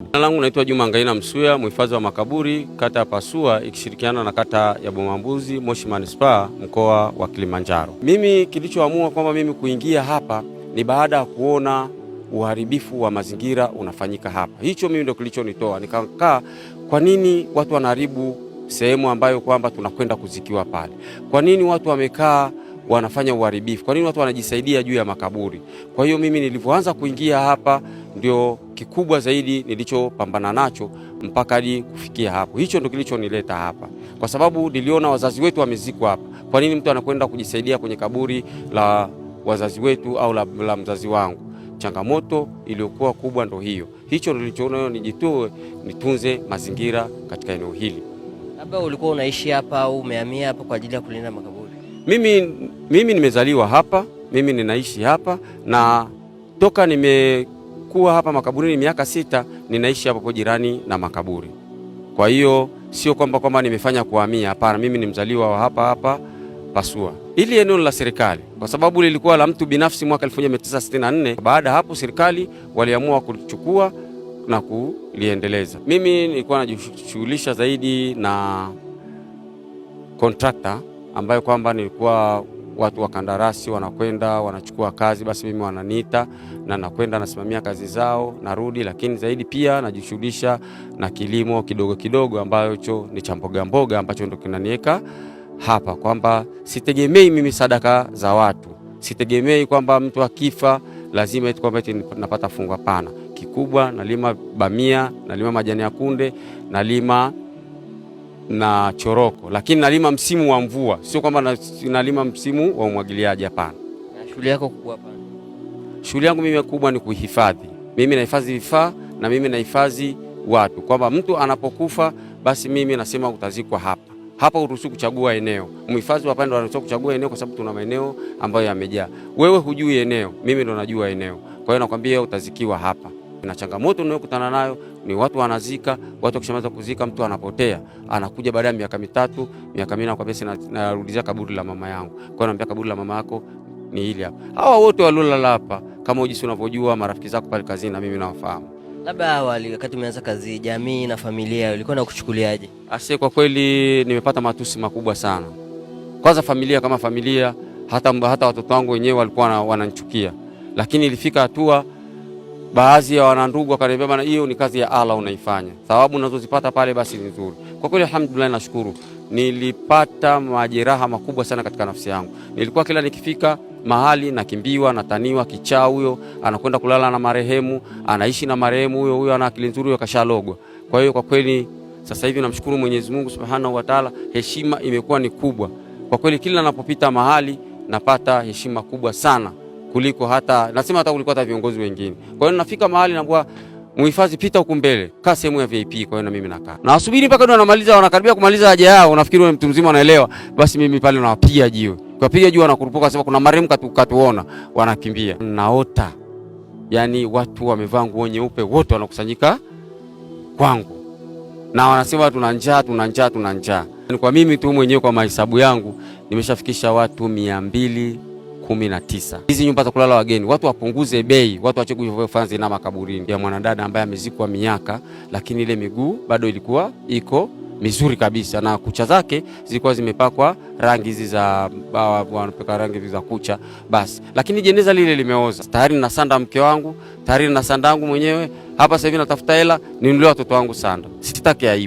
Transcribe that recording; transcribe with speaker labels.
Speaker 1: Jina langu naitwa Juma Ngaina Msuya, mhifadhi wa makaburi kata ya Pasua ikishirikiana na kata ya Bomambuzi, Moshi Manispaa, mkoa wa Kilimanjaro. Mimi kilichoamua kwamba mimi kuingia hapa ni baada ya kuona uharibifu wa mazingira unafanyika hapa. Hicho mimi ndio kilichonitoa. Nikakaa, kwa nini watu wanaharibu sehemu ambayo kwamba tunakwenda kuzikiwa pale? Kwa nini watu wamekaa wanafanya uharibifu? Kwa nini watu wanajisaidia juu ya makaburi? Kwa hiyo mimi nilivyoanza kuingia hapa ndio kikubwa zaidi nilichopambana nacho mpaka hadi kufikia hapo. Hicho ndio kilichonileta hapa, kwa sababu niliona wazazi wetu wamezikwa hapa. Kwa nini mtu anakwenda kujisaidia kwenye kaburi la wazazi wetu au la mzazi wangu? Changamoto iliyokuwa kubwa ndio hiyo. Hicho ndio nilichoona nijitoe, nitunze mazingira katika eneo hili.
Speaker 2: Labda ulikuwa unaishi hapa au umehamia hapa kwa ajili ya kulinda makaburi?
Speaker 1: Mimi nimezaliwa hapa, mimi ninaishi hapa, na toka nimekuwa hapa makaburini miaka 6 ninaishi hapa kwa jirani na makaburi. Kwa hiyo sio kwamba nimefanya kuhamia, hapana, mimi ni mzaliwa wa hapa Pasua. Hili eneo la serikali kwa sababu lilikuwa la mtu binafsi mwaka 1964. Baada hapo serikali waliamua kulichukua na kuliendeleza. Mimi nilikuwa najishughulisha zaidi na contractor, ambayo kwamba nilikuwa watu wa kandarasi wanakwenda wanachukua kazi, basi mimi wananiita na nakwenda nasimamia kazi zao narudi. Lakini zaidi pia najishughulisha na kilimo kidogo kidogo ambacho ni cha mboga mboga, ambacho ndio kinaniweka hapa, kwamba sitegemei mimi sadaka za watu, sitegemei kwamba mtu akifa lazima eti kwamba napata fungu. Hapana, kikubwa nalima bamia, nalima majani ya kunde, nalima na choroko, lakini nalima msimu wa mvua, sio kwamba nalima msimu wa umwagiliaji. Hapana.
Speaker 2: Shughuli yako kubwa hapa?
Speaker 1: Shughuli yangu mimi kubwa ni kuhifadhi. Mimi nahifadhi vifaa na mimi nahifadhi watu, kwamba mtu anapokufa basi mimi nasema utazikwa hapa. Hapa uruhusu kuchagua eneo. Mhifadhi wa pande anaruhusu kuchagua eneo, kwa sababu tuna maeneo ambayo yamejaa. Wewe hujui eneo, mimi ndo najua eneo. Kwa hiyo nakwambia utazikiwa hapa. Na changamoto ninayokutana nayo ni watu wanazika, watu wakishamaliza kuzika mtu anapotea, anakuja baada ya miaka 3, miaka 4, kwa pesa narudizia kaburi la mama yangu. Kwa hiyo naambia kaburi la mama yako ni hili hapa. Hawa wote waliolala hapa kama jinsi unavyojua marafiki zako pale kazini na mimi nawafahamu.
Speaker 2: Labda awali wakati umeanza kazi, jamii na familia ilikuwa inakuchukuliaje?
Speaker 1: Kwa kweli nimepata matusi makubwa sana. Kwanza familia kama familia, hata watoto wangu wenyewe walikuwa wananichukia. Lakini ilifika hatua baadhi ya wanandugu wakaniambia, bana, hiyo ni kazi ya Allah unaifanya. Thawabu unazozipata pale basi ni nzuri. Kwa kweli alhamdulillah, nashukuru. Nilipata majeraha makubwa sana katika nafsi yangu. Nilikuwa kila nikifika mahali nakimbiwa, nataniwa, kichaa huyo anakwenda kulala na marehemu, anaishi na marehemu huyo ana akili nzuri, huyo kashalogwa. Kwa hiyo kwa kweli sasa hivi namshukuru Mwenyezi Mungu Subhanahu wa Ta'ala, heshima imekuwa ni kubwa. Kwa kweli kila ninapopita mahali napata heshima kubwa sana kuliko hata kuliko hata viongozi wengine. Kwa hiyo nafika mahali naambia mhifadhi, pita huko mbele, kaa sehemu ya VIP. Kwa hiyo na mimi nakaa. Na wasubiri mpaka ndio wanamaliza, wanakaribia kumaliza haja yao, nafikiri wewe mtu mzima unaelewa. Basi mimi pale nawapiga jiwe. Kwa piga jiwe wanakurupuka, sema kuna marehemu katuona, wanakimbia. Naota yani watu wamevaa nguo nyeupe wote wanakusanyika kwangu. Na wanasema tuna njaa. Kwa mimi tu mwenyewe kwa mahesabu yangu nimeshafikisha watu 219. Hizi nyumba za kulala wageni watu wapunguze bei, watu waache kufanya na makaburini. Ya mwanadada ambaye amezikwa miaka, lakini ile miguu bado ilikuwa iko mizuri kabisa, na kucha zake zilikuwa zimepakwa rangi hizi za wanapaka rangi za kucha basi, lakini jeneza lile limeoza. Tayari na sanda mke wangu, tayari na sanda yangu mwenyewe. Hapa sasa hivi natafuta hela ninunulie watoto wangu sanda. Sitaki aibu.